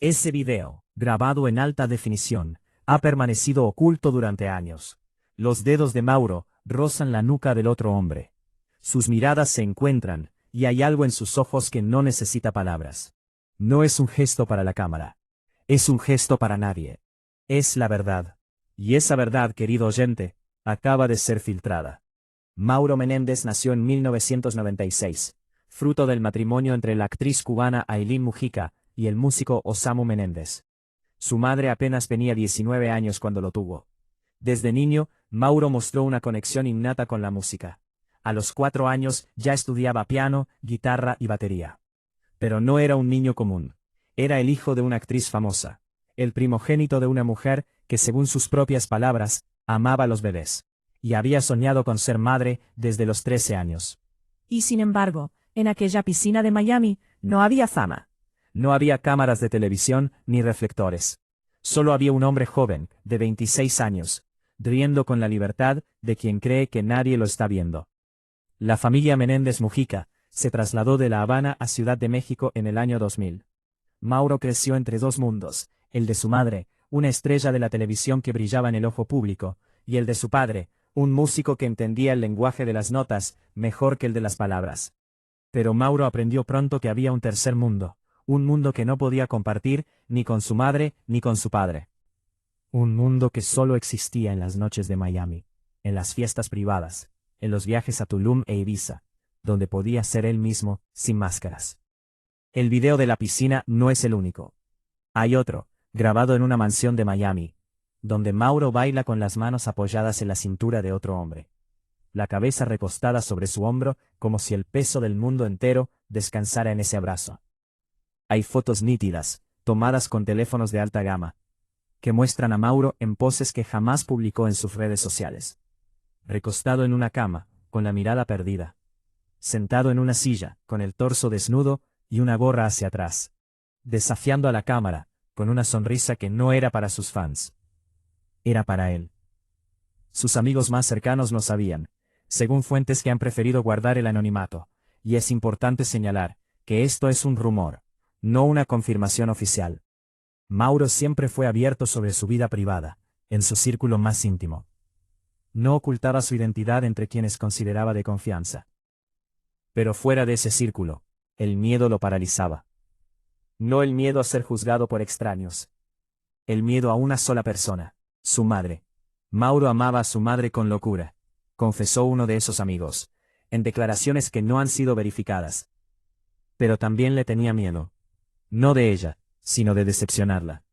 Ese video, grabado en alta definición, ha permanecido oculto durante años. Los dedos de Mauro rozan la nuca del otro hombre. Sus miradas se encuentran, y hay algo en sus ojos que no necesita palabras. No es un gesto para la cámara. Es un gesto para nadie. Es la verdad. Y esa verdad, querido oyente, acaba de ser filtrada. Mauro Menéndez nació en 1996, fruto del matrimonio entre la actriz cubana Ailín Mujica y el músico Osamu Menéndez. Su madre apenas tenía 19 años cuando lo tuvo. Desde niño, Mauro mostró una conexión innata con la música. A los 4 años ya estudiaba piano, guitarra y batería. Pero no era un niño común. Era el hijo de una actriz famosa, el primogénito de una mujer que, según sus propias palabras, amaba a los bebés. Y había soñado con ser madre desde los 13 años. Y sin embargo, en aquella piscina de Miami no había fama. No había cámaras de televisión ni reflectores. Solo había un hombre joven, de 26 años, riendo con la libertad de quien cree que nadie lo está viendo. La familia Menéndez Mujica se trasladó de La Habana a Ciudad de México en el año 2000. Mauro creció entre dos mundos, el de su madre, una estrella de la televisión que brillaba en el ojo público, y el de su padre, un músico que entendía el lenguaje de las notas mejor que el de las palabras. Pero Mauro aprendió pronto que había un tercer mundo, un mundo que no podía compartir ni con su madre ni con su padre. Un mundo que solo existía en las noches de Miami, en las fiestas privadas, en los viajes a Tulum e Ibiza, donde podía ser él mismo, sin máscaras. El video de la piscina no es el único. Hay otro, grabado en una mansión de Miami, donde Mauro baila con las manos apoyadas en la cintura de otro hombre, la cabeza recostada sobre su hombro como si el peso del mundo entero descansara en ese abrazo. Hay fotos nítidas, tomadas con teléfonos de alta gama, que muestran a Mauro en poses que jamás publicó en sus redes sociales. Recostado en una cama, con la mirada perdida. Sentado en una silla, con el torso desnudo y una gorra hacia atrás. Desafiando a la cámara, con una sonrisa que no era para sus fans. Era para él. Sus amigos más cercanos lo sabían, según fuentes que han preferido guardar el anonimato, y es importante señalar que esto es un rumor, no una confirmación oficial. Mauro siempre fue abierto sobre su vida privada, en su círculo más íntimo. No ocultaba su identidad entre quienes consideraba de confianza. Pero fuera de ese círculo, el miedo lo paralizaba. No el miedo a ser juzgado por extraños. El miedo a una sola persona, su madre. Mauro amaba a su madre con locura, confesó uno de esos amigos, en declaraciones que no han sido verificadas. Pero también le tenía miedo. No de ella, sino de decepcionarla.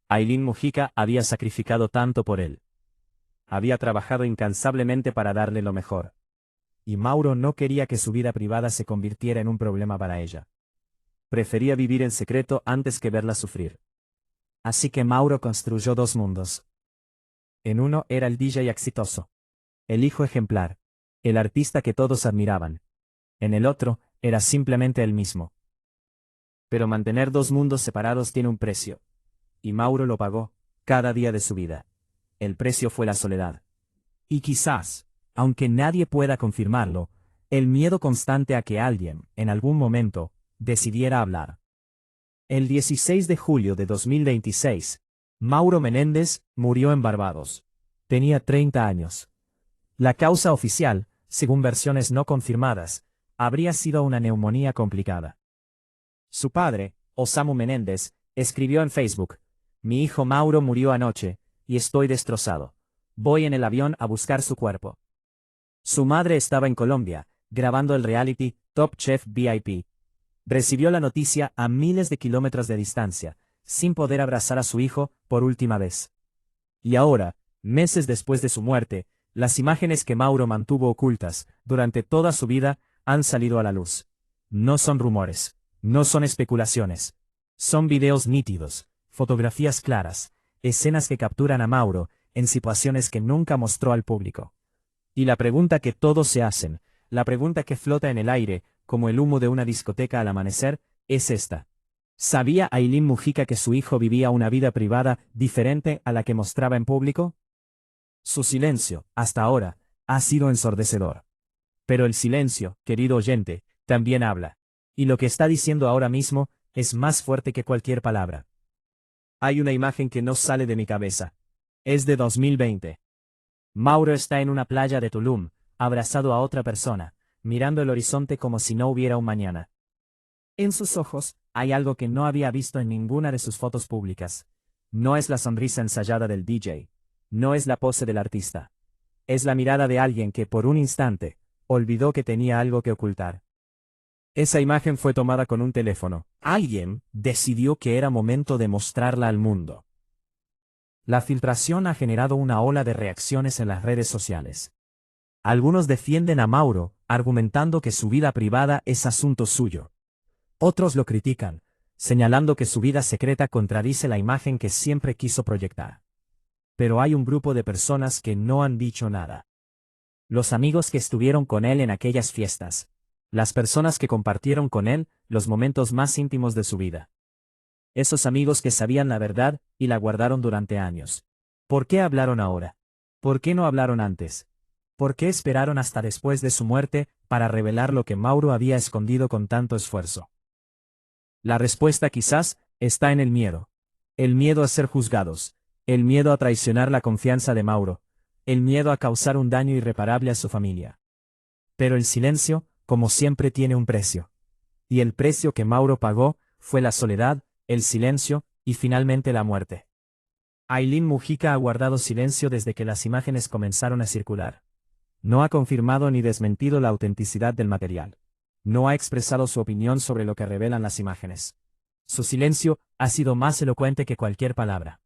Ailín Mujica había sacrificado tanto por él. Había trabajado incansablemente para darle lo mejor. Y Mauro no quería que su vida privada se convirtiera en un problema para ella. Prefería vivir en secreto antes que verla sufrir. Así que Mauro construyó dos mundos. En uno era el DJ exitoso, el hijo ejemplar, el artista que todos admiraban. En el otro, era simplemente él mismo. Pero mantener dos mundos separados tiene un precio. Y Mauro lo pagó, cada día de su vida. El precio fue la soledad. Y quizás, aunque nadie pueda confirmarlo, el miedo constante a que alguien, en algún momento, decidiera hablar. El 16 de julio de 2026, Mauro Menéndez murió en Barbados. Tenía 30 años. La causa oficial, según versiones no confirmadas, habría sido una neumonía complicada. Su padre, Osamu Menéndez, escribió en Facebook: "Mi hijo Mauro murió anoche, y estoy destrozado. Voy en el avión a buscar su cuerpo". Su madre estaba en Colombia, grabando el reality Top Chef VIP. Recibió la noticia a miles de kilómetros de distancia, sin poder abrazar a su hijo por última vez. Y ahora, meses después de su muerte, las imágenes que Mauro mantuvo ocultas durante toda su vida han salido a la luz. No son rumores, no son especulaciones. Son videos nítidos, fotografías claras, escenas que capturan a Mauro en situaciones que nunca mostró al público. Y la pregunta que todos se hacen, la pregunta que flota en el aire, como el humo de una discoteca al amanecer, es esta. ¿Sabía Ailín Mujica que su hijo vivía una vida privada diferente a la que mostraba en público? Su silencio, hasta ahora, ha sido ensordecedor. Pero el silencio, querido oyente, también habla. Y lo que está diciendo ahora mismo Es más fuerte que cualquier palabra. Hay una imagen que no sale de mi cabeza. Es de 2020. Mauro está en una playa de Tulum, abrazado a otra persona, mirando el horizonte como si no hubiera un mañana. En sus ojos, hay algo que no había visto en ninguna de sus fotos públicas. No es la sonrisa ensayada del DJ. No es la pose del artista. Es la mirada de alguien que por un instante, olvidó que tenía algo que ocultar. Esa imagen fue tomada con un teléfono. Alguien decidió que era momento de mostrarla al mundo. La filtración ha generado una ola de reacciones en las redes sociales. Algunos defienden a Mauro, argumentando que su vida privada es asunto suyo. Otros lo critican, señalando que su vida secreta contradice la imagen que siempre quiso proyectar. Pero hay un grupo de personas que no han dicho nada. Los amigos que estuvieron con él en aquellas fiestas. Las personas que compartieron con él los momentos más íntimos de su vida. Esos amigos que sabían la verdad y la guardaron durante años. ¿Por qué hablaron ahora? ¿Por qué no hablaron antes? ¿Por qué esperaron hasta después de su muerte para revelar lo que Mauro había escondido con tanto esfuerzo? La respuesta quizás está en el miedo. El miedo a ser juzgados. El miedo a traicionar la confianza de Mauro. El miedo a causar un daño irreparable a su familia. Pero el silencio, como siempre, tiene un precio. Y el precio que Mauro pagó fue la soledad, el silencio y finalmente la muerte. Ailín Mujica ha guardado silencio desde que las imágenes comenzaron a circular. No ha confirmado ni desmentido la autenticidad del material. No ha expresado su opinión sobre lo que revelan las imágenes. Su silencio ha sido más elocuente que cualquier palabra.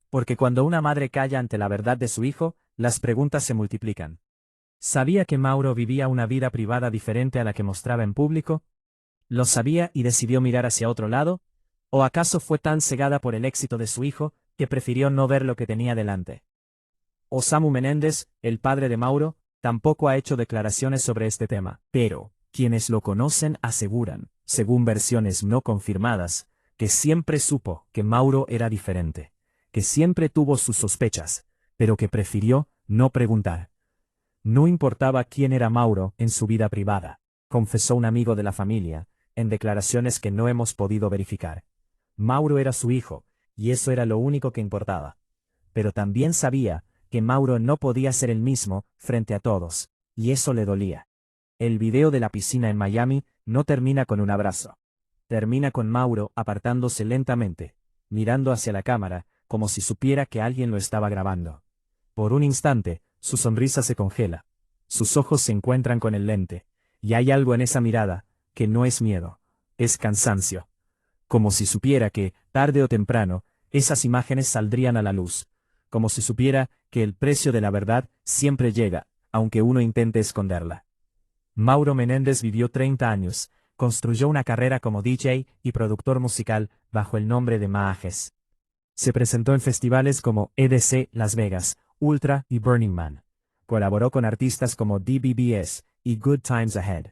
Porque cuando una madre calla ante la verdad de su hijo, las preguntas se multiplican. ¿Sabía que Mauro vivía una vida privada diferente a la que mostraba en público? ¿Lo sabía y decidió mirar hacia otro lado? ¿O acaso fue tan cegada por el éxito de su hijo, que prefirió no ver lo que tenía delante? Osamu Menéndez, el padre de Mauro, tampoco ha hecho declaraciones sobre este tema, pero quienes lo conocen aseguran, según versiones no confirmadas, que siempre supo que Mauro era diferente, que siempre tuvo sus sospechas, pero que prefirió no preguntar. No importaba quién era Mauro en su vida privada, confesó un amigo de la familia, en declaraciones que no hemos podido verificar. Mauro era su hijo, y eso era lo único que importaba. Pero también sabía que Mauro no podía ser el mismo frente a todos, y eso le dolía. El video de la piscina en Miami no termina con un abrazo. Termina con Mauro apartándose lentamente, mirando hacia la cámara, como si supiera que alguien lo estaba grabando. Por un instante, su sonrisa se congela. Sus ojos se encuentran con el lente, y hay algo en esa mirada, que no es miedo, es cansancio. Como si supiera que, tarde o temprano, esas imágenes saldrían a la luz. Como si supiera que el precio de la verdad siempre llega, aunque uno intente esconderla. Mauro Menéndez vivió 30 años, construyó una carrera como DJ y productor musical bajo el nombre de Maajes. Se presentó en festivales como EDC Las Vegas, Ultra y Burning Man. Colaboró con artistas como DBBS y Good Times Ahead.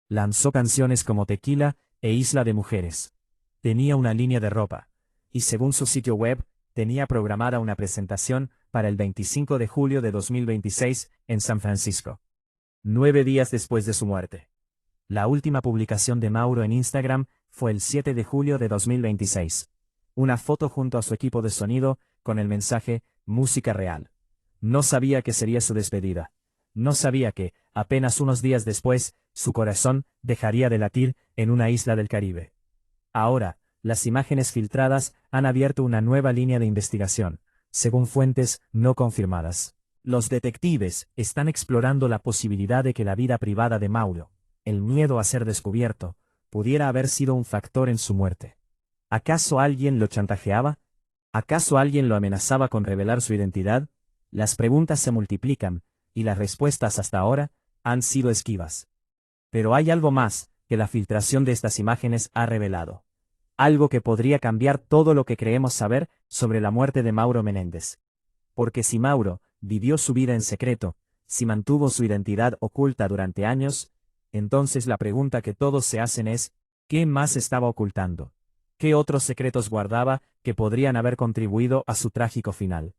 Lanzó canciones como Tequila e Isla de Mujeres. Tenía una línea de ropa, y según su sitio web, tenía programada una presentación para el 25 de julio de 2026 en San Francisco. 9 días después de su muerte. La última publicación de Mauro en Instagram fue el 7 de julio de 2026. Una foto junto a su equipo de sonido, con el mensaje, música real. No sabía que sería su despedida. No sabía que, apenas unos días después, su corazón dejaría de latir en una isla del Caribe. Ahora, las imágenes filtradas han abierto una nueva línea de investigación, según fuentes no confirmadas. Los detectives están explorando la posibilidad de que la vida privada de Mauro, el miedo a ser descubierto, pudiera haber sido un factor en su muerte. ¿Acaso alguien lo chantajeaba? ¿Acaso alguien lo amenazaba con revelar su identidad? Las preguntas se multiplican, y las respuestas hasta ahora han sido esquivas. Pero hay algo más que la filtración de estas imágenes ha revelado. Algo que podría cambiar todo lo que creemos saber sobre la muerte de Mauro Menéndez. Porque si Mauro vivió su vida en secreto, si mantuvo su identidad oculta durante años, entonces la pregunta que todos se hacen es, ¿qué más estaba ocultando? ¿Qué otros secretos guardaba que podrían haber contribuido a su trágico final?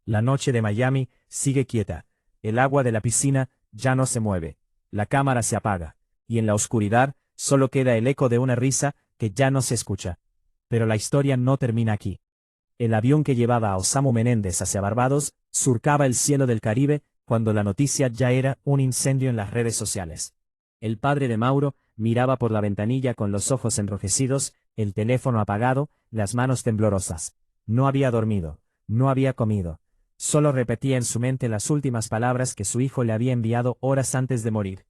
La noche de Miami sigue quieta, el agua de la piscina ya no se mueve, la cámara se apaga, y en la oscuridad solo queda el eco de una risa que ya no se escucha. Pero la historia no termina aquí. El avión que llevaba a Osamu Menéndez hacia Barbados surcaba el cielo del Caribe cuando la noticia ya era un incendio en las redes sociales. El padre de Mauro miraba por la ventanilla con los ojos enrojecidos, el teléfono apagado, las manos temblorosas. No había dormido, no había comido. Solo repetía en su mente las últimas palabras que su hijo le había enviado horas antes de morir.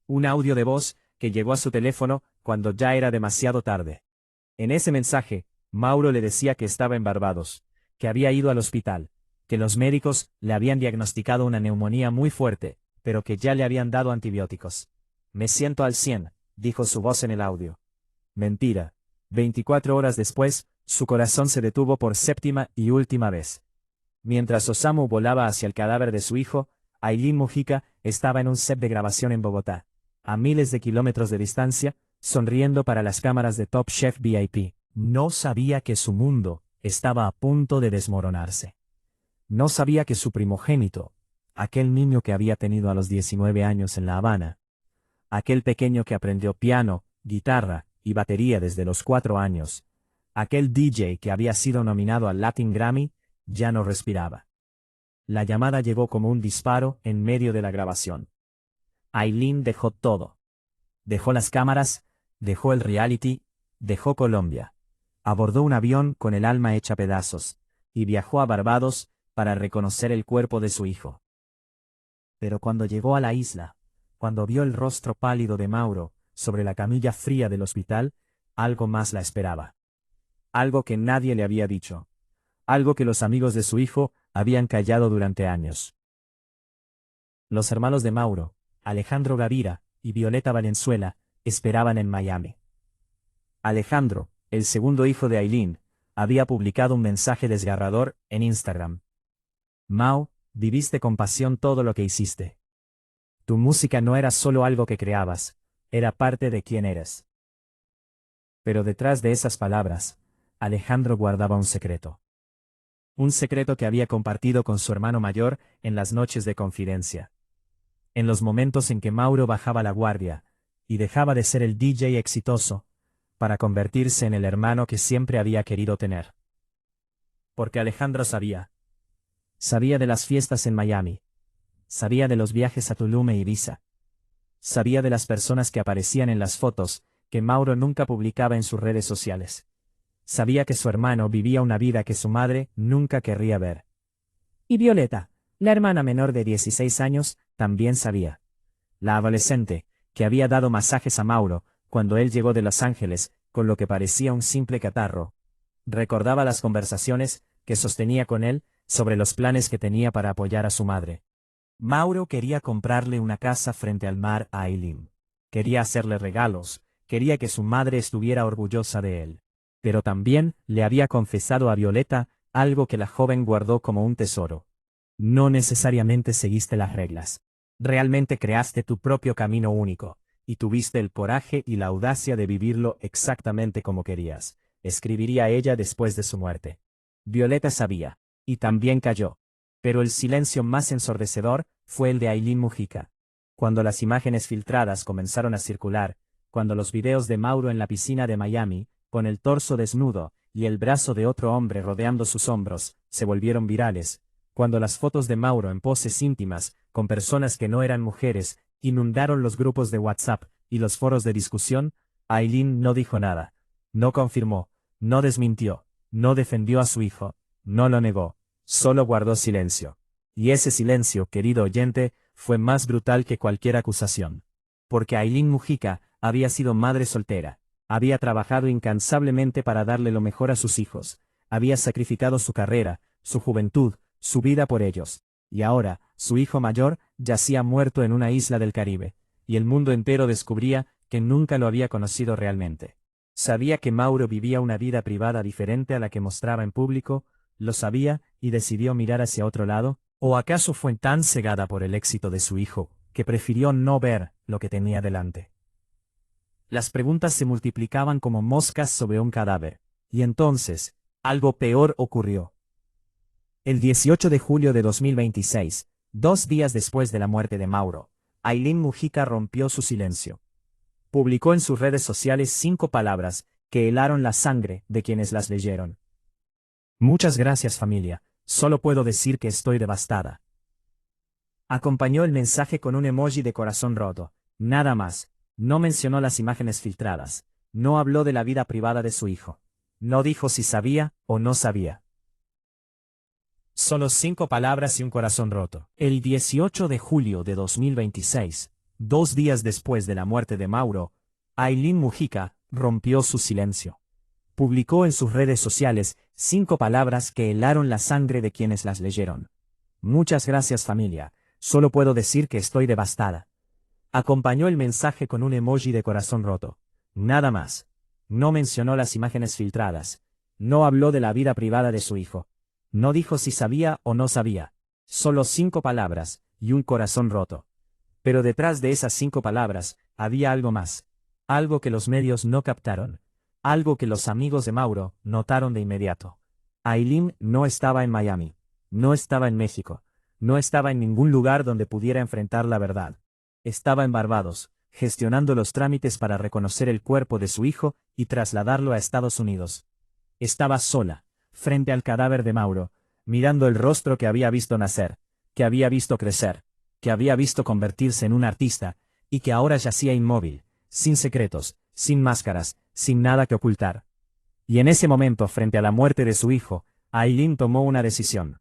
Un audio de voz que llegó a su teléfono cuando ya era demasiado tarde. En ese mensaje, Mauro le decía que estaba en Barbados, que había ido al hospital, que los médicos le habían diagnosticado una neumonía muy fuerte, pero que ya le habían dado antibióticos. Me siento al 100, dijo su voz en el audio. Mentira. 24 horas después, su corazón se detuvo por séptima y última vez. Mientras Osamu volaba hacia el cadáver de su hijo, Aylin Mujica estaba en un set de grabación en Bogotá, a miles de kilómetros de distancia, sonriendo para las cámaras de Top Chef VIP. No sabía que su mundo estaba a punto de desmoronarse. No sabía que su primogénito, aquel niño que había tenido a los 19 años en La Habana, aquel pequeño que aprendió piano, guitarra y batería desde los 4 años, aquel DJ que había sido nominado al Latin Grammy, ya no respiraba. La llamada llegó como un disparo en medio de la grabación. Aylin dejó todo. Dejó las cámaras, dejó el reality, dejó Colombia. Abordó un avión con el alma hecha pedazos, y viajó a Barbados para reconocer el cuerpo de su hijo. Pero cuando llegó a la isla, cuando vio el rostro pálido de Mauro sobre la camilla fría del hospital, algo más la esperaba. Algo que nadie le había dicho. Algo que los amigos de su hijo habían callado durante años. Los hermanos de Mauro, Alejandro Gavira y Violeta Valenzuela, esperaban en Miami. Alejandro, el segundo hijo de Aylin, había publicado un mensaje desgarrador en Instagram. Mau, viviste con pasión todo lo que hiciste. Tu música no era solo algo que creabas, era parte de quién eres. Pero detrás de esas palabras, Alejandro guardaba un secreto. Un secreto que había compartido con su hermano mayor en las noches de confidencia. En los momentos en que Mauro bajaba la guardia y dejaba de ser el DJ exitoso, para convertirse en el hermano que siempre había querido tener. Porque Alejandro sabía. Sabía de las fiestas en Miami. Sabía de los viajes a Tulum e Ibiza. Sabía de las personas que aparecían en las fotos, que Mauro nunca publicaba en sus redes sociales. Sabía que su hermano vivía una vida que su madre nunca querría ver. Y Violeta, la hermana menor de 16 años, también sabía. La adolescente, que había dado masajes a Mauro, cuando él llegó de Los Ángeles, con lo que parecía un simple catarro. Recordaba las conversaciones que sostenía con él sobre los planes que tenía para apoyar a su madre. Mauro quería comprarle una casa frente al mar a Aylin. Quería hacerle regalos, quería que su madre estuviera orgullosa de él. Pero también le había confesado a Violeta algo que la joven guardó como un tesoro. No necesariamente seguiste las reglas. Realmente creaste tu propio camino único. Y tuviste el coraje y la audacia de vivirlo exactamente como querías, escribiría ella después de su muerte. Violeta sabía, y también calló. Pero el silencio más ensordecedor fue el de Aylin Mujica. Cuando las imágenes filtradas comenzaron a circular, cuando los videos de Mauro en la piscina de Miami, con el torso desnudo y el brazo de otro hombre rodeando sus hombros, se volvieron virales, cuando las fotos de Mauro en poses íntimas, con personas que no eran mujeres, inundaron los grupos de WhatsApp y los foros de discusión, Aylin no dijo nada. No confirmó, no desmintió, no defendió a su hijo, no lo negó, solo guardó silencio. Y ese silencio, querido oyente, fue más brutal que cualquier acusación. Porque Aylin Mujica había sido madre soltera, había trabajado incansablemente para darle lo mejor a sus hijos, había sacrificado su carrera, su juventud, su vida por ellos. Y ahora, su hijo mayor, yacía muerto en una isla del Caribe, y el mundo entero descubría que nunca lo había conocido realmente. Sabía que Mauro vivía una vida privada diferente a la que mostraba en público, lo sabía y decidió mirar hacia otro lado, ¿o acaso fue tan cegada por el éxito de su hijo, que prefirió no ver lo que tenía delante? Las preguntas se multiplicaban como moscas sobre un cadáver, y entonces, algo peor ocurrió. El 18 de julio de 2026, 2 días después de la muerte de Mauro, Aylin Mujica rompió su silencio. Publicó en sus redes sociales 5 palabras que helaron la sangre de quienes las leyeron. Muchas gracias, familia, solo puedo decir que estoy devastada. Acompañó el mensaje con un emoji de corazón roto, nada más. No mencionó las imágenes filtradas, no habló de la vida privada de su hijo. No dijo si sabía o no sabía. Solo 5 palabras y un corazón roto. El 18 de julio de 2026, 2 días después de la muerte de Mauro, Aileen Mujica rompió su silencio. Publicó en sus redes sociales 5 palabras que helaron la sangre de quienes las leyeron. Muchas gracias, familia, solo puedo decir que estoy devastada. Acompañó el mensaje con un emoji de corazón roto. Nada más. No mencionó las imágenes filtradas. No habló de la vida privada de su hijo. No dijo si sabía o no sabía. Solo 5 palabras y un corazón roto. Pero detrás de esas 5 palabras había algo más. Algo que los medios no captaron. Algo que los amigos de Mauro notaron de inmediato. Aileen no estaba en Miami. No estaba en México. No estaba en ningún lugar donde pudiera enfrentar la verdad. Estaba en Barbados, gestionando los trámites para reconocer el cuerpo de su hijo y trasladarlo a Estados Unidos. Estaba sola, frente al cadáver de Mauro, mirando el rostro que había visto nacer, que había visto crecer, que había visto convertirse en un artista, y que ahora yacía inmóvil, sin secretos, sin máscaras, sin nada que ocultar. Y en ese momento, frente a la muerte de su hijo, Aileen tomó una decisión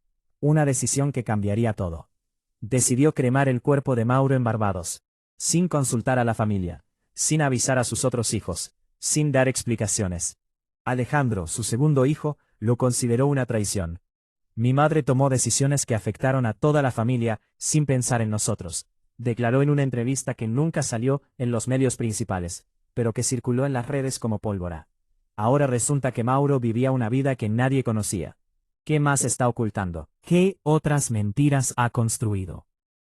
que cambiaría todo. Decidió cremar el cuerpo de Mauro en Barbados, sin consultar a la familia, sin avisar a sus otros hijos, sin dar explicaciones. Alejandro, su segundo hijo, lo consideró una traición. Mi madre tomó decisiones que afectaron a toda la familia sin pensar en nosotros, declaró en una entrevista que nunca salió en los medios principales, pero que circuló en las redes como pólvora. Ahora resulta que Mauro vivía una vida que nadie conocía. ¿Qué más está ocultando? ¿Qué otras mentiras ha construido?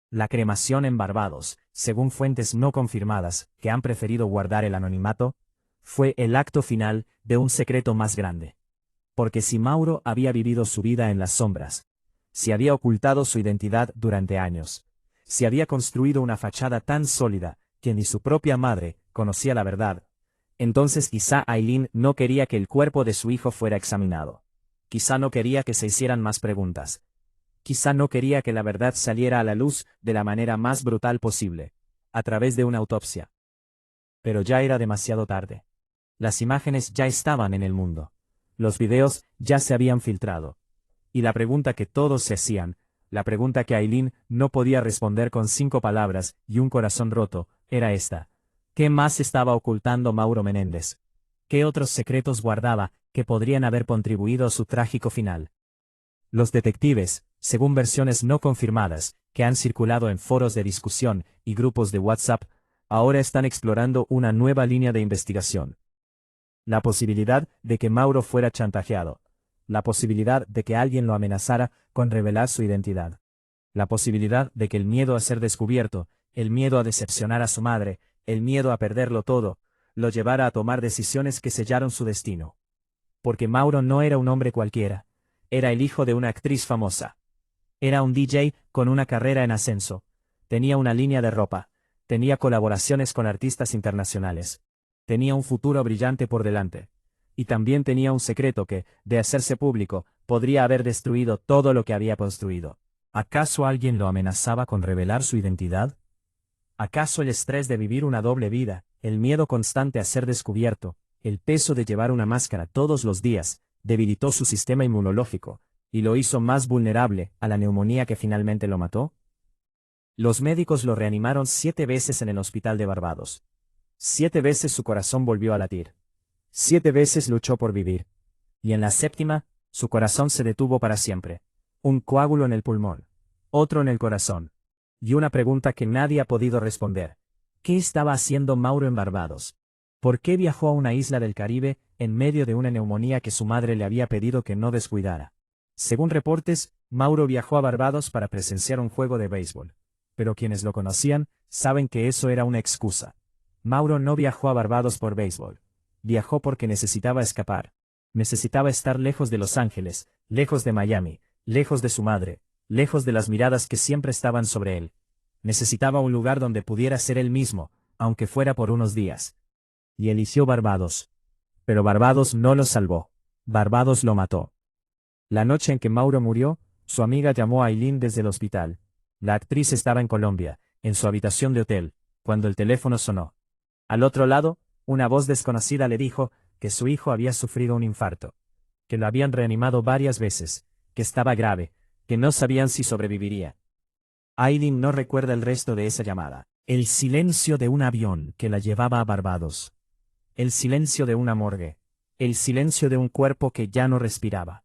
La cremación en Barbados, según fuentes no confirmadas, que han preferido guardar el anonimato, fue el acto final de un secreto más grande. Porque si Mauro había vivido su vida en las sombras, si había ocultado su identidad durante años, si había construido una fachada tan sólida que ni su propia madre conocía la verdad, entonces quizá Aileen no quería que el cuerpo de su hijo fuera examinado. Quizá no quería que se hicieran más preguntas. Quizá no quería que la verdad saliera a la luz de la manera más brutal posible, a través de una autopsia. Pero ya era demasiado tarde. Las imágenes ya estaban en el mundo. Los videos ya se habían filtrado. Y la pregunta que todos se hacían, la pregunta que Aileen no podía responder con 5 palabras y un corazón roto, era esta. ¿Qué más estaba ocultando Mauro Menéndez? ¿Qué otros secretos guardaba que podrían haber contribuido a su trágico final? Los detectives, según versiones no confirmadas, que han circulado en foros de discusión y grupos de WhatsApp, ahora están explorando una nueva línea de investigación. La posibilidad de que Mauro fuera chantajeado. La posibilidad de que alguien lo amenazara con revelar su identidad. La posibilidad de que el miedo a ser descubierto, el miedo a decepcionar a su madre, el miedo a perderlo todo, lo llevara a tomar decisiones que sellaron su destino. Porque Mauro no era un hombre cualquiera. Era el hijo de una actriz famosa. Era un DJ con una carrera en ascenso. Tenía una línea de ropa. Tenía colaboraciones con artistas internacionales. Tenía un futuro brillante por delante. Y también tenía un secreto que, de hacerse público, podría haber destruido todo lo que había construido. ¿Acaso alguien lo amenazaba con revelar su identidad? ¿Acaso el estrés de vivir una doble vida, el miedo constante a ser descubierto, el peso de llevar una máscara todos los días, debilitó su sistema inmunológico, y lo hizo más vulnerable a la neumonía que finalmente lo mató? Los médicos lo reanimaron 7 veces en el hospital de Barbados. 7 veces su corazón volvió a latir. 7 veces luchó por vivir. Y en la 7ª, su corazón se detuvo para siempre. Un coágulo en el pulmón. Otro en el corazón. Y una pregunta que nadie ha podido responder. ¿Qué estaba haciendo Mauro en Barbados? ¿Por qué viajó a una isla del Caribe en medio de una neumonía que su madre le había pedido que no descuidara? Según reportes, Mauro viajó a Barbados para presenciar un juego de béisbol. Pero quienes lo conocían saben que eso era una excusa. Mauro no viajó a Barbados por béisbol. Viajó porque necesitaba escapar. Necesitaba estar lejos de Los Ángeles, lejos de Miami, lejos de su madre, lejos de las miradas que siempre estaban sobre él. Necesitaba un lugar donde pudiera ser él mismo, aunque fuera por unos días. Y eligió Barbados. Pero Barbados no lo salvó. Barbados lo mató. La noche en que Mauro murió, su amiga llamó a Aileen desde el hospital. La actriz estaba en Colombia, en su habitación de hotel, cuando el teléfono sonó. Al otro lado, una voz desconocida le dijo que su hijo había sufrido un infarto, que lo habían reanimado varias veces, que estaba grave, que no sabían si sobreviviría. Aileen no recuerda el resto de esa llamada. El silencio de un avión que la llevaba a Barbados. El silencio de una morgue. El silencio de un cuerpo que ya no respiraba.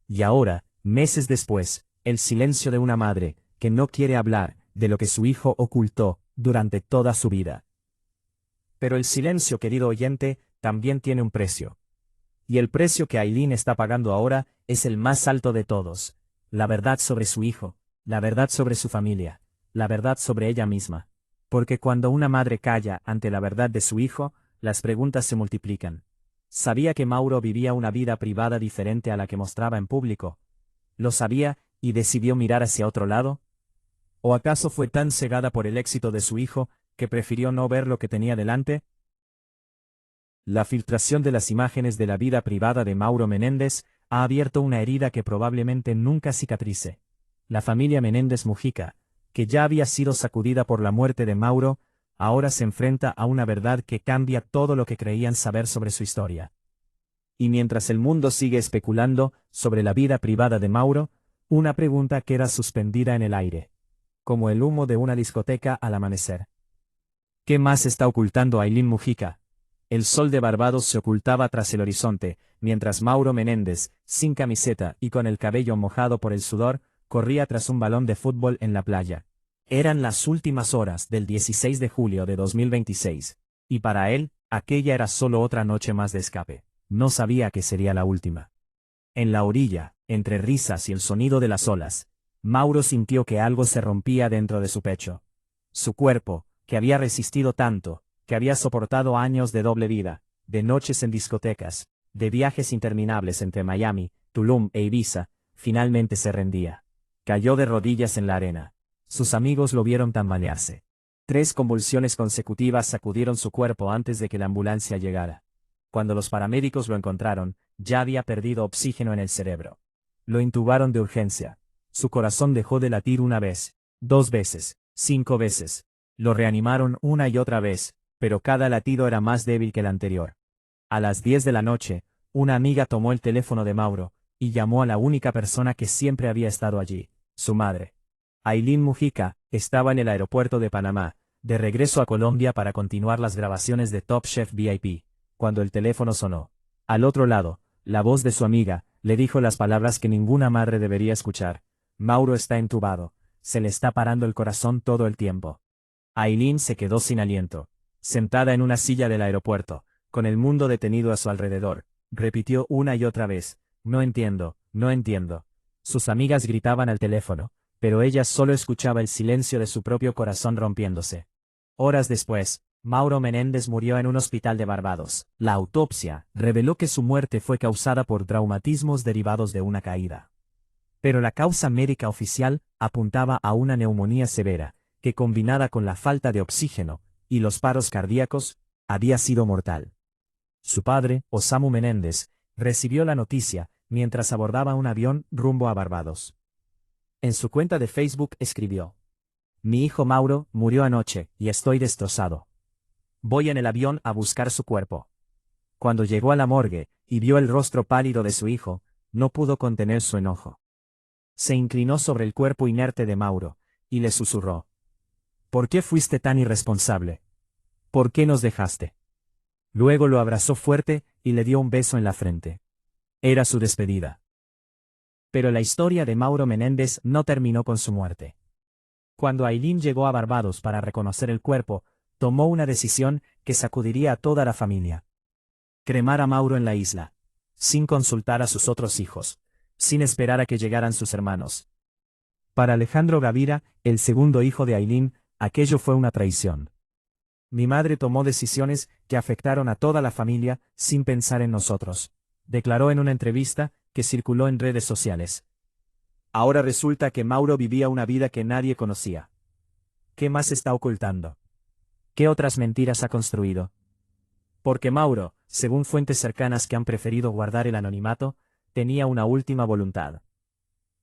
Y ahora, meses después, el silencio de una madre que no quiere hablar de lo que su hijo ocultó durante toda su vida. Pero el silencio, querido oyente, también tiene un precio. Y el precio que Aileen está pagando ahora es el más alto de todos. La verdad sobre su hijo, la verdad sobre su familia, la verdad sobre ella misma. Porque cuando una madre calla ante la verdad de su hijo, las preguntas se multiplican. ¿Sabía que Mauro vivía una vida privada diferente a la que mostraba en público? ¿Lo sabía y decidió mirar hacia otro lado? ¿O acaso fue tan cegada por el éxito de su hijo que prefirió no ver lo que tenía delante? La filtración de las imágenes de la vida privada de Mauro Menéndez ha abierto una herida que probablemente nunca cicatrice. La familia Menéndez Mujica, que ya había sido sacudida por la muerte de Mauro, ahora se enfrenta a una verdad que cambia todo lo que creían saber sobre su historia. Y mientras el mundo sigue especulando sobre la vida privada de Mauro, una pregunta queda suspendida en el aire, como el humo de una discoteca al amanecer. ¿Qué más está ocultando Aileen Mujica? El sol de Barbados se ocultaba tras el horizonte, mientras Mauro Menéndez, sin camiseta y con el cabello mojado por el sudor, corría tras un balón de fútbol en la playa. Eran las últimas horas del 16 de julio de 2026, y para él, aquella era solo otra noche más de escape. No sabía que sería la última. En la orilla, entre risas y el sonido de las olas, Mauro sintió que algo se rompía dentro de su pecho. Su cuerpo, que había resistido tanto, que había soportado años de doble vida, de noches en discotecas, de viajes interminables entre Miami, Tulum e Ibiza, finalmente se rendía. Cayó de rodillas en la arena. Sus amigos lo vieron tambalearse. 3 convulsiones consecutivas sacudieron su cuerpo antes de que la ambulancia llegara. Cuando los paramédicos lo encontraron, ya había perdido oxígeno en el cerebro. Lo intubaron de urgencia. Su corazón dejó de latir una vez, 2 veces, 5 veces. Lo reanimaron una y otra vez, pero cada latido era más débil que el anterior. A las 10 de la noche, una amiga tomó el teléfono de Mauro, y llamó a la única persona que siempre había estado allí, su madre. Aileen Mujica estaba en el aeropuerto de Panamá, de regreso a Colombia para continuar las grabaciones de Top Chef VIP, cuando el teléfono sonó. Al otro lado, la voz de su amiga le dijo las palabras que ninguna madre debería escuchar. Mauro está entubado, se le está parando el corazón todo el tiempo. Aileen se quedó sin aliento, sentada en una silla del aeropuerto, con el mundo detenido a su alrededor. Repitió una y otra vez, no entiendo, no entiendo. Sus amigas gritaban al teléfono, pero ella solo escuchaba el silencio de su propio corazón rompiéndose. Horas después, Mauro Menéndez murió en un hospital de Barbados. La autopsia reveló que su muerte fue causada por traumatismos derivados de una caída. Pero la causa médica oficial apuntaba a una neumonía severa, que combinada con la falta de oxígeno y los paros cardíacos, había sido mortal. Su padre, Osamu Menéndez, recibió la noticia mientras abordaba un avión rumbo a Barbados. En su cuenta de Facebook escribió: "Mi hijo Mauro murió anoche y estoy destrozado. Voy en el avión a buscar su cuerpo". Cuando llegó a la morgue y vio el rostro pálido de su hijo, no pudo contener su enojo. Se inclinó sobre el cuerpo inerte de Mauro, y le susurró: "¿Por qué fuiste tan irresponsable? ¿Por qué nos dejaste?". Luego lo abrazó fuerte y le dio un beso en la frente. Era su despedida. Pero la historia de Mauro Menéndez no terminó con su muerte. Cuando Aileen llegó a Barbados para reconocer el cuerpo, tomó una decisión que sacudiría a toda la familia. Cremar a Mauro en la isla, sin consultar a sus otros hijos, sin esperar a que llegaran sus hermanos. Para Alejandro Gavira, el segundo hijo de Aileen, aquello fue una traición. "Mi madre tomó decisiones que afectaron a toda la familia sin pensar en nosotros", declaró en una entrevista que circuló en redes sociales. Ahora resulta que Mauro vivía una vida que nadie conocía. ¿Qué más está ocultando? ¿Qué otras mentiras ha construido? Porque Mauro según fuentes cercanas que han preferido guardar el anonimato, tenía una última voluntad.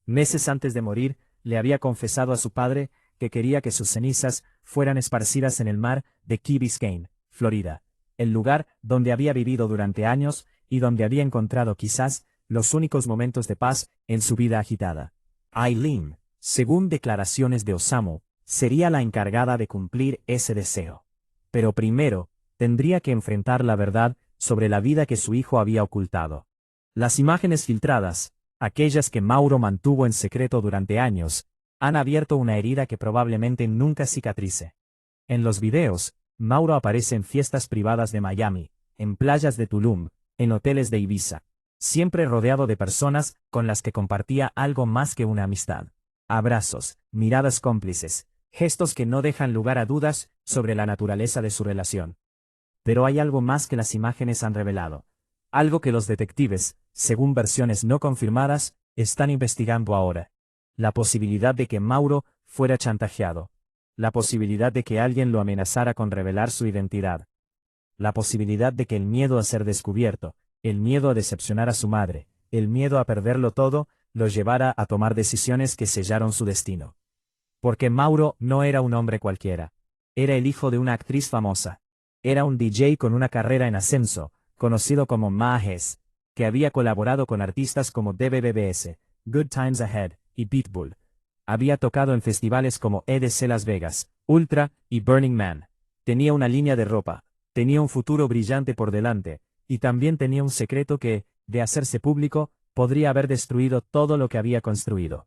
Meses antes de morir, le había confesado a su padre que quería que sus cenizas fueran esparcidas en el mar de Key Biscayne, Florida, el lugar donde había vivido durante años y donde había encontrado quizás los únicos momentos de paz en su vida agitada. Aileen, según declaraciones de Osamu, sería la encargada de cumplir ese deseo. Pero primero, tendría que enfrentar la verdad sobre la vida que su hijo había ocultado. Las imágenes filtradas, aquellas que Mauro mantuvo en secreto durante años, han abierto una herida que probablemente nunca cicatrice. En los videos, Mauro aparece en fiestas privadas de Miami, en playas de Tulum, en hoteles de Ibiza, siempre rodeado de personas con las que compartía algo más que una amistad. Abrazos, miradas cómplices, gestos que no dejan lugar a dudas sobre la naturaleza de su relación. Pero hay algo más que las imágenes han revelado. Algo que los detectives, según versiones no confirmadas, están investigando ahora. La posibilidad de que Mauro fuera chantajeado. La posibilidad de que alguien lo amenazara con revelar su identidad. La posibilidad de que el miedo a ser descubierto, el miedo a decepcionar a su madre, el miedo a perderlo todo, los llevara a tomar decisiones que sellaron su destino. Porque Mauro no era un hombre cualquiera. Era el hijo de una actriz famosa. Era un DJ con una carrera en ascenso, conocido como Majes, que había colaborado con artistas como DBBS, Good Times Ahead y Pitbull. Había tocado en festivales como EDC Las Vegas, Ultra y Burning Man. Tenía una línea de ropa, tenía un futuro brillante por delante, y también tenía un secreto que, de hacerse público, podría haber destruido todo lo que había construido.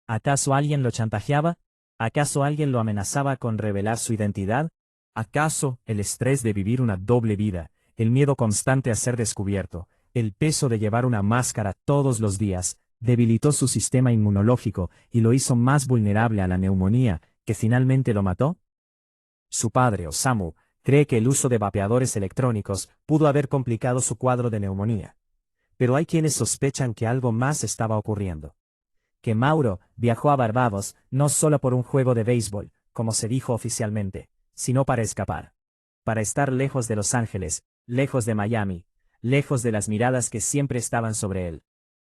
¿Acaso alguien lo chantajeaba? ¿Acaso alguien lo amenazaba con revelar su identidad? ¿Acaso el estrés de vivir una doble vida, el miedo constante a ser descubierto, el peso de llevar una máscara todos los días, debilitó su sistema inmunológico y lo hizo más vulnerable a la neumonía, que finalmente lo mató? Su padre, Osamu, cree que el uso de vapeadores electrónicos pudo haber complicado su cuadro de neumonía. Pero hay quienes sospechan que algo más estaba ocurriendo. Que Mauro viajó a Barbados no solo por un juego de béisbol, como se dijo oficialmente, sino para escapar. Para estar lejos de Los Ángeles, lejos de Miami, lejos de las miradas que siempre estaban sobre él.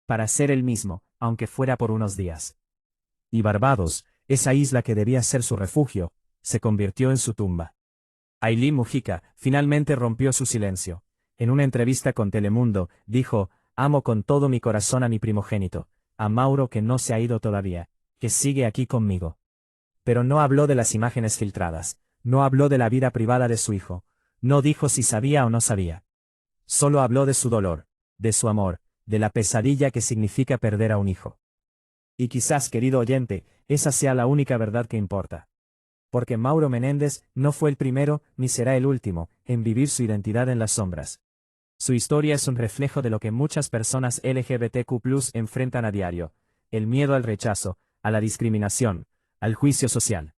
Para ser él mismo, aunque fuera por unos días. Y Barbados, esa isla que debía ser su refugio, se convirtió en su tumba. Aileen Mujica finalmente rompió su silencio. En una entrevista con Telemundo, dijo: «Amo con todo mi corazón a mi primogénito, a Mauro, que no se ha ido todavía, que sigue aquí conmigo». Pero no habló de las imágenes filtradas, no habló de la vida privada de su hijo, no dijo si sabía o no sabía. Solo habló de su dolor, de su amor, de la pesadilla que significa perder a un hijo. Y quizás, querido oyente, esa sea la única verdad que importa. Porque Mauro Menéndez no fue el primero, ni será el último, en vivir su identidad en las sombras. Su historia es un reflejo de lo que muchas personas LGBTQ+ enfrentan a diario: el miedo al rechazo, a la discriminación, al juicio social.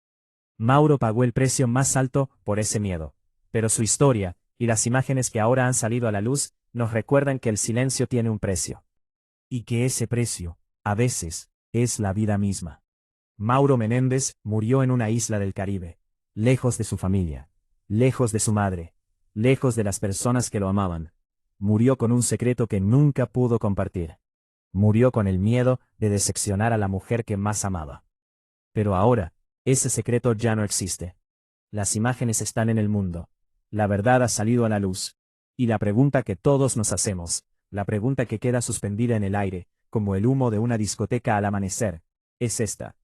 Mauro pagó el precio más alto por ese miedo. Pero su historia, y las imágenes que ahora han salido a la luz, nos recuerdan que el silencio tiene un precio. Y que ese precio, a veces, es la vida misma. Mauro Menéndez murió en una isla del Caribe, lejos de su familia, lejos de su madre, lejos de las personas que lo amaban. Murió con un secreto que nunca pudo compartir. Murió con el miedo de decepcionar a la mujer que más amaba. Pero ahora, ese secreto ya no existe. Las imágenes están en el mundo. La verdad ha salido a la luz. Y la pregunta que todos nos hacemos, la pregunta que queda suspendida en el aire, como el humo de una discoteca al amanecer, es esta: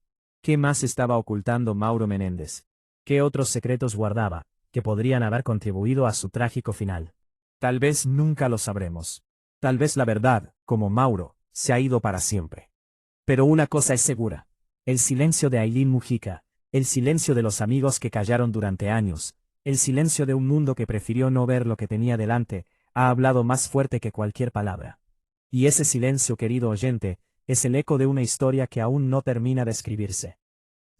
¿qué más estaba ocultando Mauro Menéndez? ¿Qué otros secretos guardaba, que podrían haber contribuido a su trágico final? Tal vez nunca lo sabremos. Tal vez la verdad, como Mauro, se ha ido para siempre. Pero una cosa es segura: el silencio de Aileen Mujica, el silencio de los amigos que callaron durante años, el silencio de un mundo que prefirió no ver lo que tenía delante, ha hablado más fuerte que cualquier palabra. Y ese silencio, querido oyente, es el eco de una historia que aún no termina de escribirse.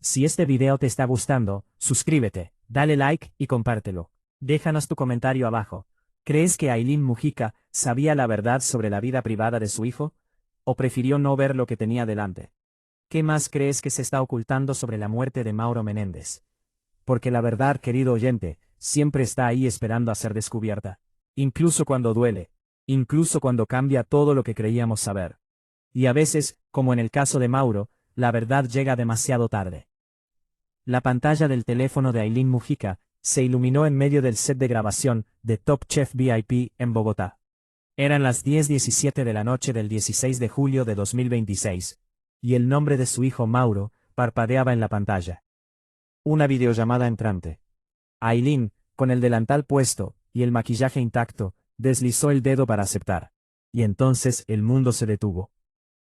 Si este video te está gustando, suscríbete, dale like y compártelo. Déjanos tu comentario abajo. ¿Crees que Aileen Mujica sabía la verdad sobre la vida privada de su hijo? ¿O prefirió no ver lo que tenía delante? ¿Qué más crees que se está ocultando sobre la muerte de Mauro Menéndez? Porque la verdad, querido oyente, siempre está ahí esperando a ser descubierta. Incluso cuando duele. Incluso cuando cambia todo lo que creíamos saber. Y a veces, como en el caso de Mauro, la verdad llega demasiado tarde. La pantalla del teléfono de Ailín Mujica se iluminó en medio del set de grabación de Top Chef VIP en Bogotá. Eran las 10:17 de la noche del 16 de julio de 2026, y el nombre de su hijo Mauro parpadeaba en la pantalla. Una videollamada entrante. Ailín, con el delantal puesto y el maquillaje intacto, deslizó el dedo para aceptar. Y entonces el mundo se detuvo.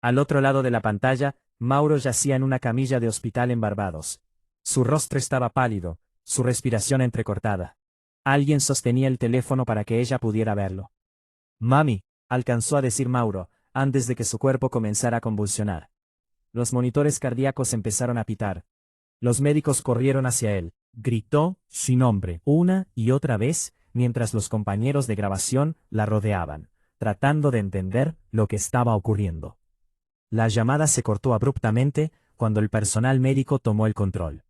Al otro lado de la pantalla, Mauro yacía en una camilla de hospital en Barbados. Su rostro estaba pálido, su respiración entrecortada. Alguien sostenía el teléfono para que ella pudiera verlo. «Mami», alcanzó a decir Mauro, antes de que su cuerpo comenzara a convulsionar. Los monitores cardíacos empezaron a pitar. Los médicos corrieron hacia él. Gritó su nombre una y otra vez, mientras los compañeros de grabación la rodeaban, tratando de entender lo que estaba ocurriendo. La llamada se cortó abruptamente cuando el personal médico tomó el control.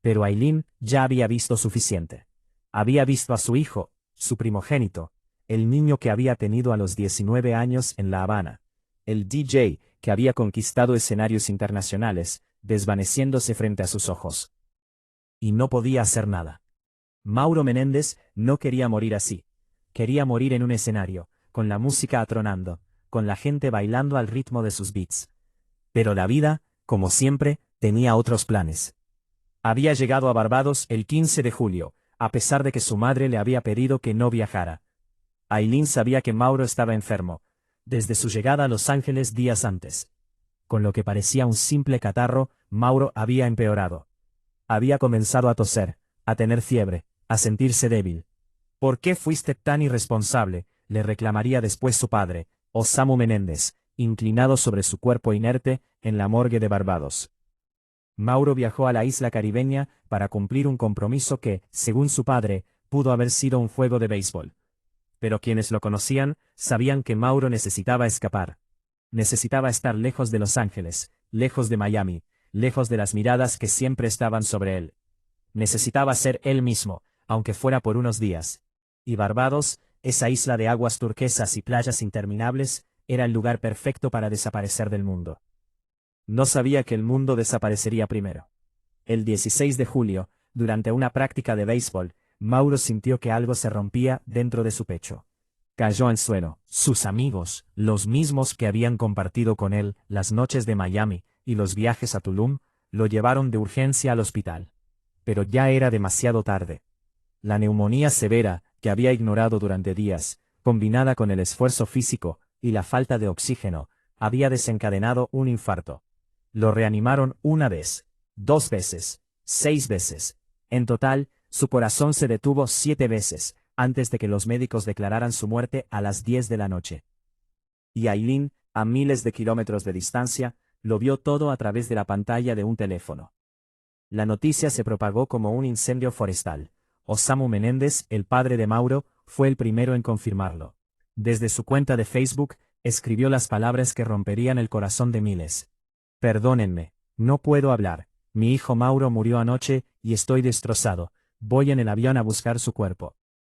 Pero Ailín ya había visto suficiente. Había visto a su hijo, su primogénito, el niño que había tenido a los 19 años en La Habana, el DJ que había conquistado escenarios internacionales, desvaneciéndose frente a sus ojos. Y no podía hacer nada. Mauro Menéndez no quería morir así. Quería morir en un escenario, con la música atronando, con la gente bailando al ritmo de sus beats. Pero la vida, como siempre, tenía otros planes. Había llegado a Barbados el 15 de julio, a pesar de que su madre le había pedido que no viajara. Ailín sabía que Mauro estaba enfermo, desde su llegada a Los Ángeles días antes. Con lo que parecía un simple catarro, Mauro había empeorado. Había comenzado a toser, a tener fiebre, a sentirse débil. «¿Por qué fuiste tan irresponsable?», le reclamaría después su padre, Osamu Menéndez, inclinado sobre su cuerpo inerte en la morgue de Barbados. Mauro viajó a la isla caribeña para cumplir un compromiso que, según su padre, pudo haber sido un juego de béisbol. Pero quienes lo conocían sabían que Mauro necesitaba escapar. Necesitaba estar lejos de Los Ángeles, lejos de Miami, lejos de las miradas que siempre estaban sobre él. Necesitaba ser él mismo, aunque fuera por unos días. Y Barbados, esa isla de aguas turquesas y playas interminables, era el lugar perfecto para desaparecer del mundo. No sabía que el mundo desaparecería primero. El 16 de julio, durante una práctica de béisbol, Mauro sintió que algo se rompía dentro de su pecho. Cayó al suelo. Sus amigos, los mismos que habían compartido con él las noches de Miami y los viajes a Tulum, lo llevaron de urgencia al hospital. Pero ya era demasiado tarde. La neumonía severa, que había ignorado durante días, combinada con el esfuerzo físico y la falta de oxígeno, había desencadenado un infarto. Lo reanimaron una vez, 2 veces, 6 veces. En total, su corazón se detuvo 7 veces, antes de que los médicos declararan su muerte a las 10 de la noche. Y Ailín, a miles de kilómetros de distancia, lo vio todo a través de la pantalla de un teléfono. La noticia se propagó como un incendio forestal. Osamu Menéndez, el padre de Mauro, fue el primero en confirmarlo. Desde su cuenta de Facebook, escribió las palabras que romperían el corazón de miles. «Perdónenme, no puedo hablar. Mi hijo Mauro murió anoche y estoy destrozado. Voy en el avión a buscar su cuerpo».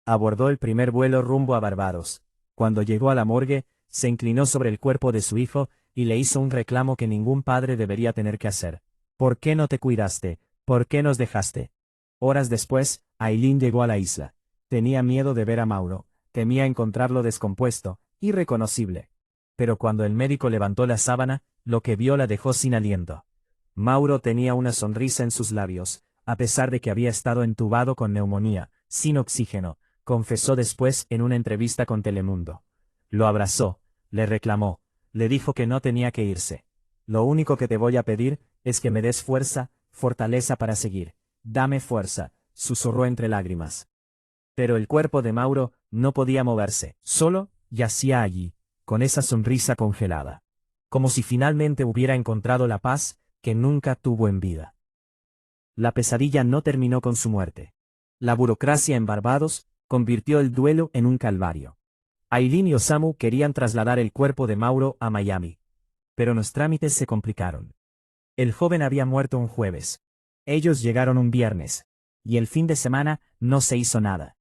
Abordó el primer vuelo rumbo a Barbados. Cuando llegó a la morgue, se inclinó sobre el cuerpo de su hijo y le hizo un reclamo que ningún padre debería tener que hacer. «¿Por qué no te cuidaste? ¿Por qué nos dejaste?». Horas después, Ailín llegó a la isla. Tenía miedo de ver a Mauro, temía encontrarlo descompuesto, irreconocible. Pero cuando el médico levantó la sábana, lo que vio la dejó sin aliento. Mauro tenía una sonrisa en sus labios, a pesar de que había estado entubado con neumonía, sin oxígeno, confesó después en una entrevista con Telemundo. Lo abrazó, le reclamó, le dijo que no tenía que irse. «Lo único que te voy a pedir es que me des fuerza, fortaleza para seguir. Dame fuerza», susurró entre lágrimas. Pero el cuerpo de Mauro no podía moverse, solo yacía allí, con esa sonrisa congelada. Como si finalmente hubiera encontrado la paz que nunca tuvo en vida. La pesadilla no terminó con su muerte. La burocracia en Barbados convirtió el duelo en un calvario. Ailín y Osamu querían trasladar el cuerpo de Mauro a Miami. Pero los trámites se complicaron. El joven había muerto un jueves. Ellos llegaron un viernes. Y el fin de semana no se hizo nada.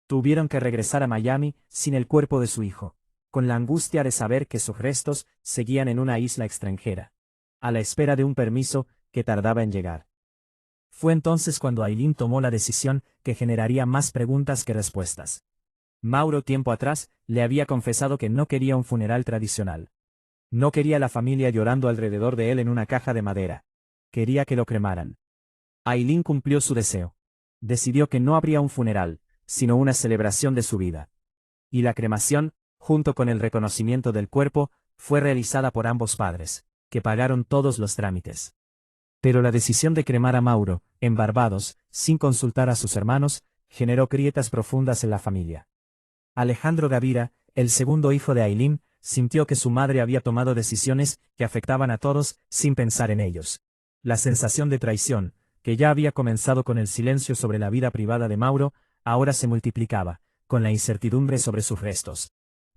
Tuvieron que regresar a Miami sin el cuerpo de su hijo, con la angustia de saber que sus restos seguían en una isla extranjera, a la espera de un permiso que tardaba en llegar. Fue entonces cuando Aileen tomó la decisión que generaría más preguntas que respuestas. Mauro tiempo atrás le había confesado que no quería un funeral tradicional. No quería la familia llorando alrededor de él en una caja de madera. Quería que lo cremaran. Aileen cumplió su deseo. Decidió que no habría un funeral, sino una celebración de su vida. Y la cremación, junto con el reconocimiento del cuerpo, fue realizada por ambos padres, que pagaron todos los trámites. Pero la decisión de cremar a Mauro, en Barbados, sin consultar a sus hermanos, generó grietas profundas en la familia. Alejandro Gavira, el segundo hijo de Aileen, sintió que su madre había tomado decisiones que afectaban a todos sin pensar en ellos. La sensación de traición, que ya había comenzado con el silencio sobre la vida privada de Mauro, ahora se multiplicaba, con la incertidumbre sobre sus restos.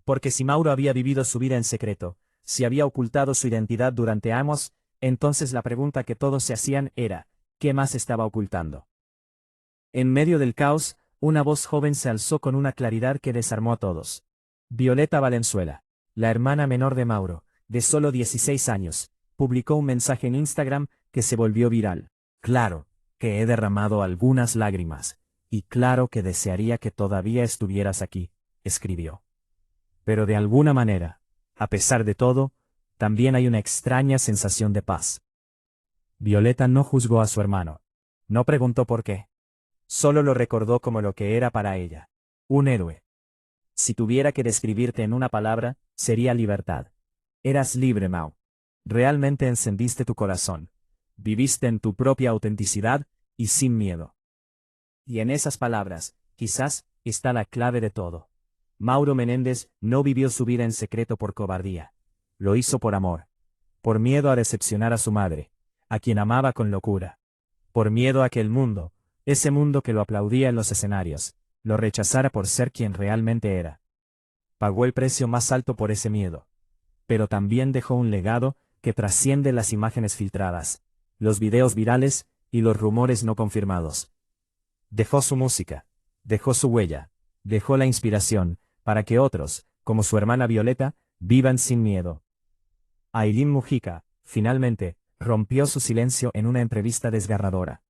Porque si Mauro había vivido su vida en secreto, si había ocultado su identidad durante años, entonces la pregunta que todos se hacían era, ¿qué más estaba ocultando? En medio del caos, una voz joven se alzó con una claridad que desarmó a todos. Violeta Valenzuela, la hermana menor de Mauro, de solo 16 años, publicó un mensaje en Instagram que se volvió viral. Claro, que he derramado algunas lágrimas, y claro que desearía que todavía estuvieras aquí, escribió. Pero de alguna manera, a pesar de todo, también hay una extraña sensación de paz. Violeta no juzgó a su hermano. No preguntó por qué. Solo lo recordó como lo que era para ella. Un héroe. Si tuviera que describirte en una palabra, sería libertad. Eras libre, Mau. Realmente encendiste tu corazón. Viviste en tu propia autenticidad y sin miedo. Y en esas palabras, quizás, está la clave de todo. Mauro Menéndez no vivió su vida en secreto por cobardía. Lo hizo por amor. Por miedo a decepcionar a su madre, a quien amaba con locura. Por miedo a que el mundo, ese mundo que lo aplaudía en los escenarios, lo rechazara por ser quien realmente era. Pagó el precio más alto por ese miedo. Pero también dejó un legado que trasciende las imágenes filtradas, los videos virales y los rumores no confirmados. Dejó su música, dejó su huella, dejó la inspiración, para que otros, como su hermana Violeta, vivan sin miedo. Aileen Mujica, finalmente, rompió su silencio en una entrevista desgarradora.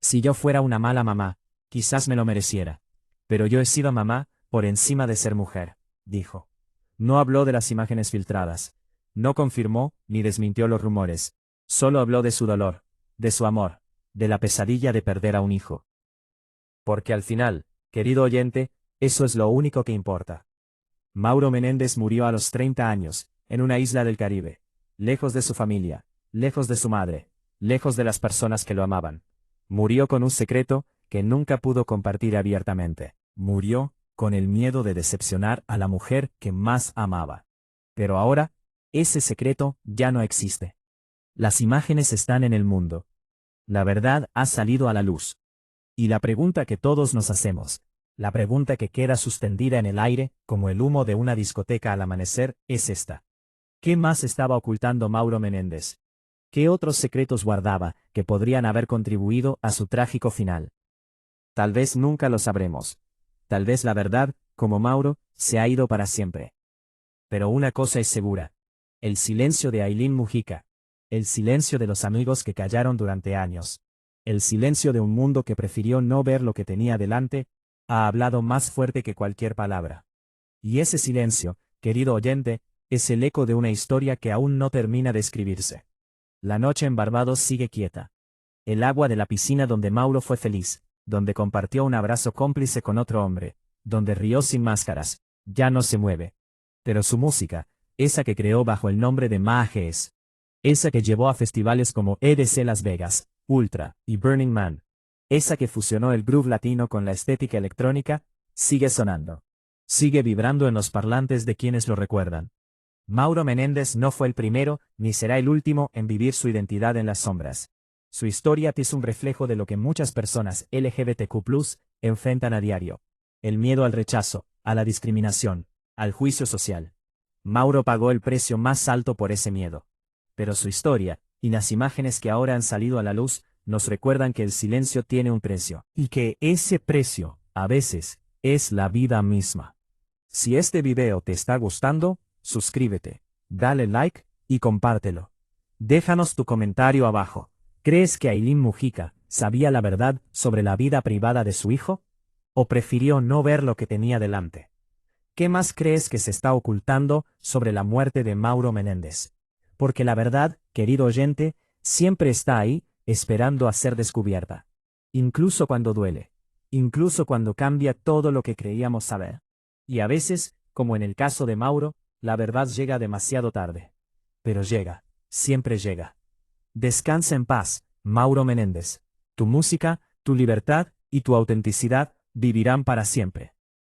Si yo fuera una mala mamá, quizás me lo mereciera. Pero yo he sido mamá, por encima de ser mujer, dijo. No habló de las imágenes filtradas. No confirmó, ni desmintió los rumores. Solo habló de su dolor, de su amor, de la pesadilla de perder a un hijo. Porque al final, querido oyente, eso es lo único que importa. Mauro Menéndez murió a los 30 años, en una isla del Caribe, lejos de su familia, lejos de su madre, lejos de las personas que lo amaban. Murió con un secreto que nunca pudo compartir abiertamente. Murió con el miedo de decepcionar a la mujer que más amaba. Pero ahora, ese secreto ya no existe. Las imágenes están en el mundo. La verdad ha salido a la luz. Y la pregunta que todos nos hacemos, la pregunta que queda suspendida en el aire, como el humo de una discoteca al amanecer, es esta. ¿Qué más estaba ocultando Mauro Menéndez? ¿Qué otros secretos guardaba que podrían haber contribuido a su trágico final? Tal vez nunca lo sabremos. Tal vez la verdad, como Mauro, se ha ido para siempre. Pero una cosa es segura. El silencio de Aileen Mujica. El silencio de los amigos que callaron durante años. El silencio de un mundo que prefirió no ver lo que tenía delante, ha hablado más fuerte que cualquier palabra. Y ese silencio, querido oyente, es el eco de una historia que aún no termina de escribirse. La noche en Barbados sigue quieta. El agua de la piscina donde Mauro fue feliz, donde compartió un abrazo cómplice con otro hombre, donde rió sin máscaras, ya no se mueve. Pero su música, esa que creó bajo el nombre de Majes, esa que llevó a festivales como EDC Las Vegas, Ultra y Burning Man, esa que fusionó el groove latino con la estética electrónica, sigue sonando. Sigue vibrando en los parlantes de quienes lo recuerdan. Mauro Menéndez no fue el primero, ni será el último en vivir su identidad en las sombras. Su historia es un reflejo de lo que muchas personas LGBTQ+, enfrentan a diario. El miedo al rechazo, a la discriminación, al juicio social. Mauro pagó el precio más alto por ese miedo. Pero su historia, y las imágenes que ahora han salido a la luz, nos recuerdan que el silencio tiene un precio. Y que ese precio, a veces, Es la vida misma. Si este video te está gustando, suscríbete, dale like y compártelo. Déjanos tu comentario abajo. ¿Crees que Ailín Mujica sabía la verdad sobre la vida privada de su hijo? ¿O prefirió no ver lo que tenía delante? ¿Qué más crees que se está ocultando sobre la muerte de Mauro Menéndez? Porque la verdad, querido oyente, siempre está ahí, esperando a ser descubierta. Incluso cuando duele. Incluso cuando cambia todo lo que creíamos saber. Y a veces, como en el caso de Mauro, la verdad llega demasiado tarde. Pero llega, siempre llega. Descansa en paz, Mauro Menéndez. Tu música, tu libertad y tu autenticidad vivirán para siempre.